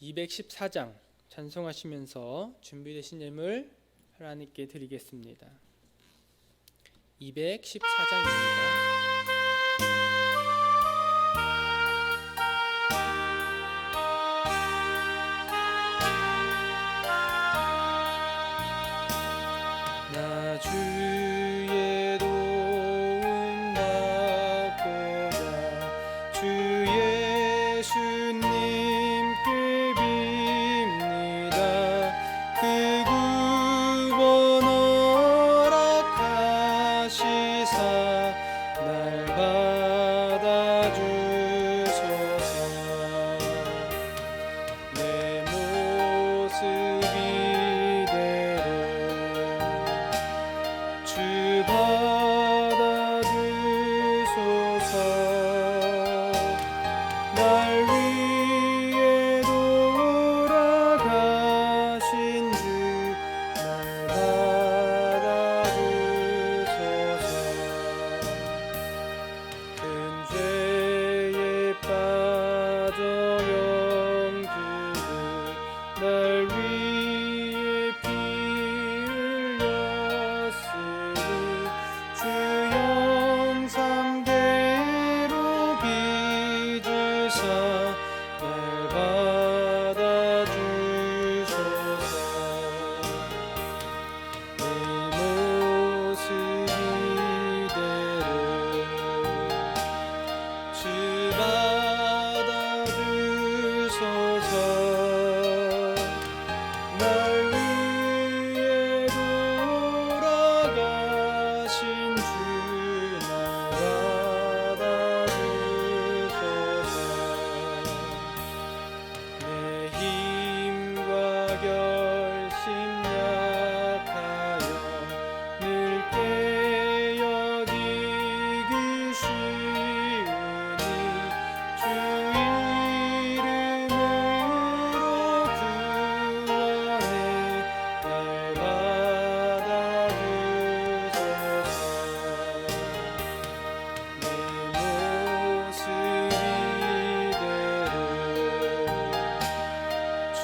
214장 찬송하시면서 준비되신 예물 하나님께 드리겠습니다. 214장입니다. 주의 도움 받고자 주 예수님께 빕니다. 그 구원 허락하시사 날 받아주소서. 내 모습 주 받아주소서. 날 위해 돌아가신 주 날 받아주소서. 큰 죄에 빠져 영주고 날 위해 피 흘렸으니 주 형상대로 빚으사 날 받아주소서. 내 모습 이대로 주 받아주소서. 날 위해 돌아가신 주 날 받아주소서. 내 힘과 결심 약하여 늘 깨어지기 쉬우니 주 이름으로 구원해 날 받아주소서. 내 모습 이대로 주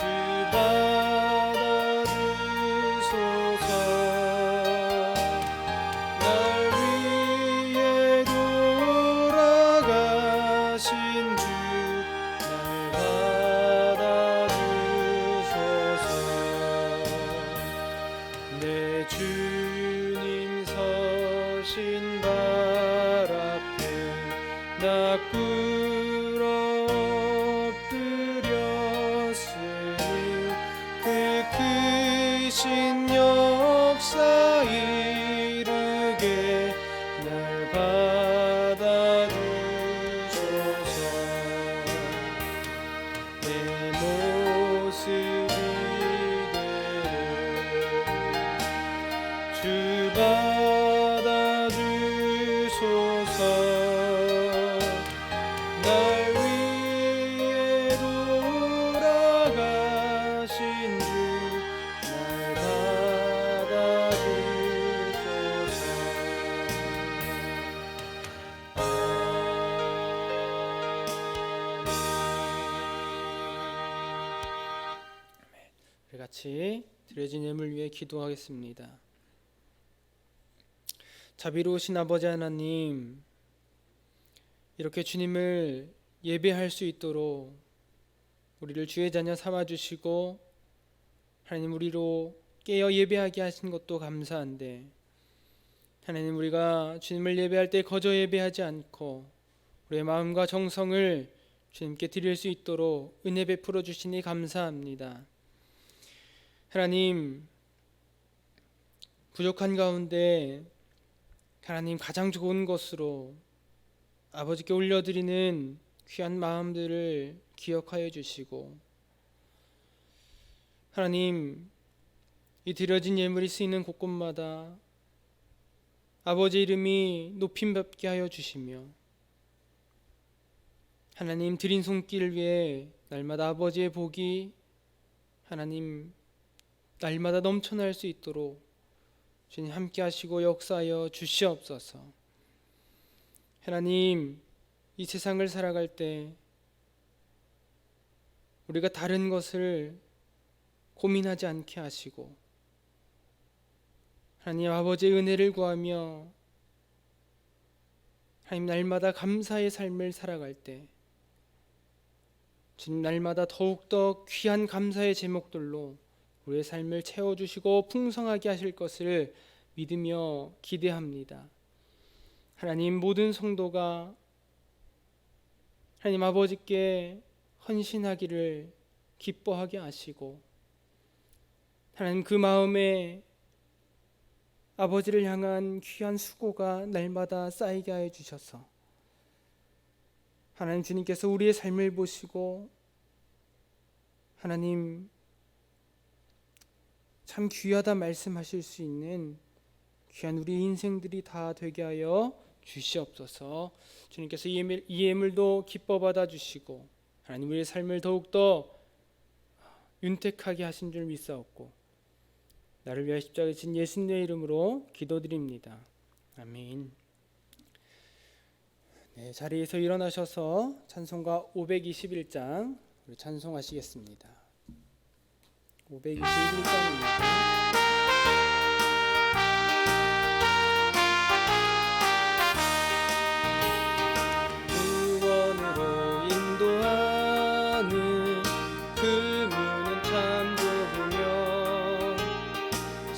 받아주소서. 날 위해 돌아가신 주 날 받아주소서. 내 주님 서신 발 앞에 나 꿇어 엎드렸으니 그 크신 역사 이르게 날 받아주소서. 내 모습 이대로 주 받아주소서. 날 위해 돌아가신 주 날 받아주소서. 우리 같이 드려진 예물 위해 기도하겠습니다. 자비로우신 아버지 하나님, 이렇게 주님을 예배할 수 있도록 우리를 주의 자녀 삼아주시고 하나님 우리로 깨어 예배하게 하신 것도 감사한데, 하나님 우리가 주님을 예배할 때 거저 예배하지 않고 우리의 마음과 정성을 주님께 드릴 수 있도록 은혜 베풀어 주시니 감사합니다. 하나님, 부족한 가운데 하나님 가장 좋은 것으로 아버지께 올려드리는 귀한 마음들을 기억하여 주시고, 하나님 이 드려진 예물이 쓰이는 곳곳마다 아버지 이름이 높임받게 하여 주시며, 하나님 드린 손길 위에 날마다 아버지의 복이 하나님 날마다 넘쳐날 수 있도록 주님 함께 하시고 역사하여 주시옵소서. 하나님, 이 세상을 살아갈 때 우리가 다른 것을 고민하지 않게 하시고, 하나님 아버지의 은혜를 구하며 하나님 날마다 감사의 삶을 살아갈 때 주님 날마다 더욱더 귀한 감사의 제목들로 우리의 삶을 채워주시고 풍성하게 하실 것을 믿으며 기대합니다. 하나님, 모든 성도가 하나님 아버지께 헌신하기를 기뻐하게 하시고, 하나님 그 마음에 아버지를 향한 귀한 수고가 날마다 쌓이게 하여 주셔서 하나님 주님께서 우리의 삶을 보시고 하나님 참 귀하다 말씀하실 수 있는 귀한 우리 인생들이 다 되게 하여 주시옵소서. 주님께서 이 예물도 기뻐 받아 주시고 하나님 우리의 삶을 더욱더 윤택하게 하신 줄 믿사옵고, 나를 위하여 십자가에 진 예수님의 이름으로 기도드립니다. 아멘. 네, 자리에서 일어나셔서 찬송가 521장 우리 찬송하시겠습니다. 521장입니다.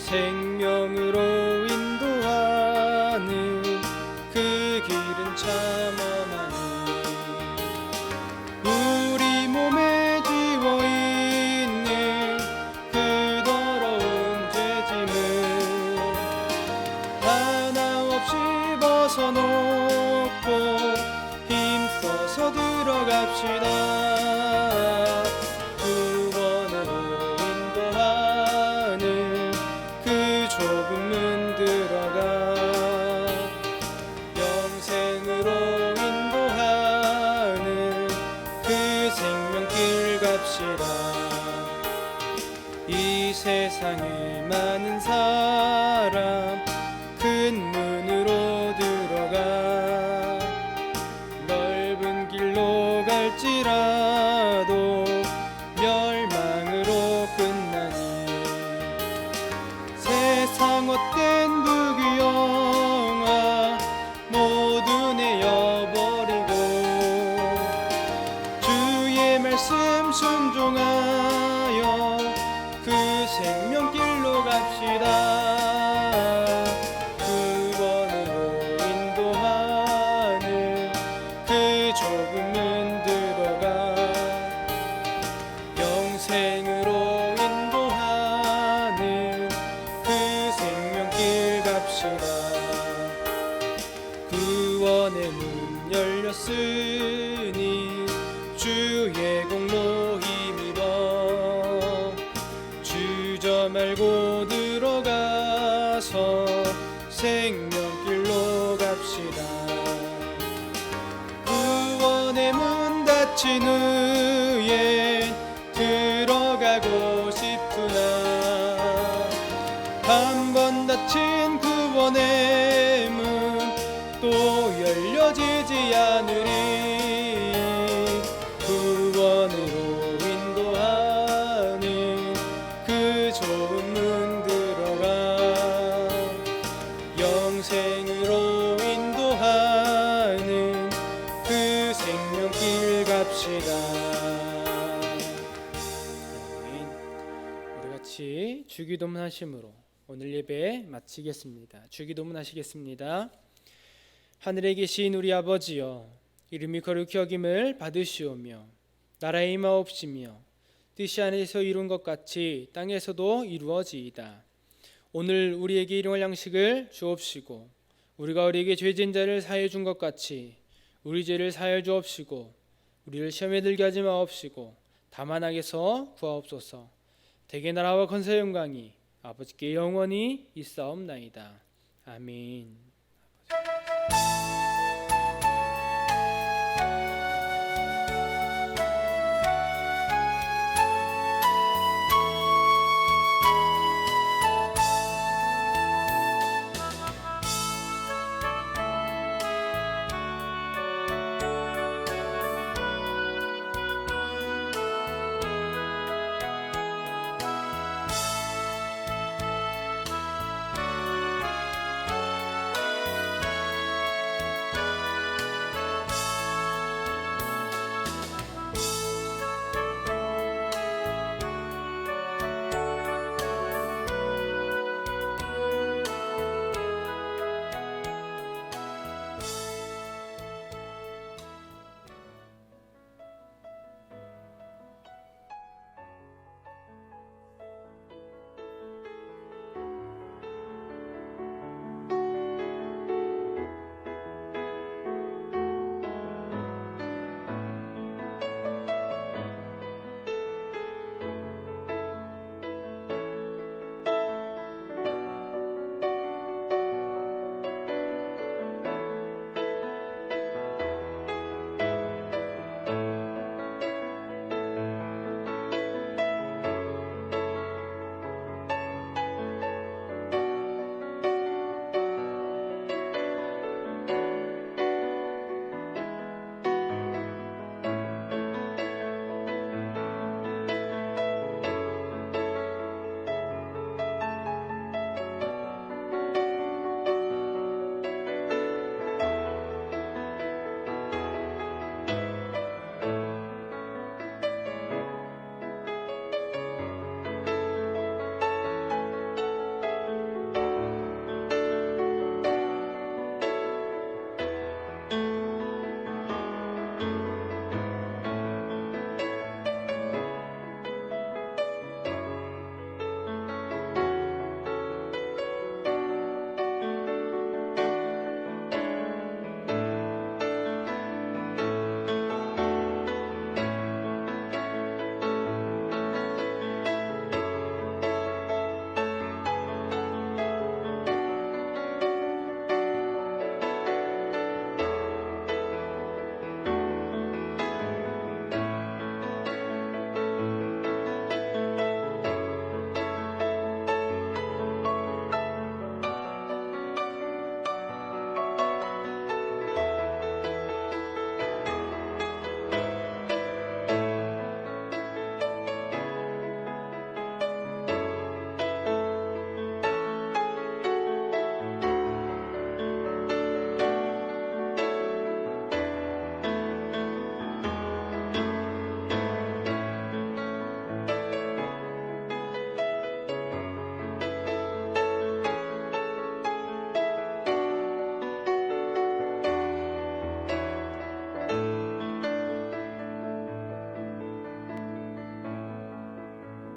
생명으로 인도하는 그 길은 참 험하니, 우리 몸에 지워있는 그 더러운 죄짐을 하나 없이 벗어놓고 힘써서 들어갑시다. 이 세상에 많은 사람 큰 문으로 들어가 넓은 길로 갈지라도 멸망으로 끝나니, 세상 헛된 부귀영화 모두 내어버리고 주의 말씀 순종하여 그 생명길로 갑시다. 구원으로 인도하는 그 저 말고 들어가서 생명길로 갑시다. 구원의 문 닫힌 후에 들어가고 싶구나. 한 번 닫힌 구원의 문 또 열려지지 않으리. 구원으로 인도하는 그 좋은 문 들어가 영생으로 인도하는 그 생명길 갑시다. 우리 같이 주기도문 하심으로 오늘 예배 마치겠습니다. 주기도문 하시겠습니다. 하늘에 계신 우리 아버지여, 이름이 거룩히 여김을 받으시오며 나라의 임하옵시며 뜻이 하늘에서 이룬 것 같이 땅에서도 이루어지이다. 오늘 우리에게 일용할 양식을 주옵시고 우리가 우리에게 죄진 자를 사하여 준 것 같이 우리 죄를 사하여 주옵시고 우리를 시험에 들게 하지 마옵시고 다만 악에서 구하옵소서. 대개 나라와 권세 영광이 아버지께 영원히 있사옵나이다. 아멘.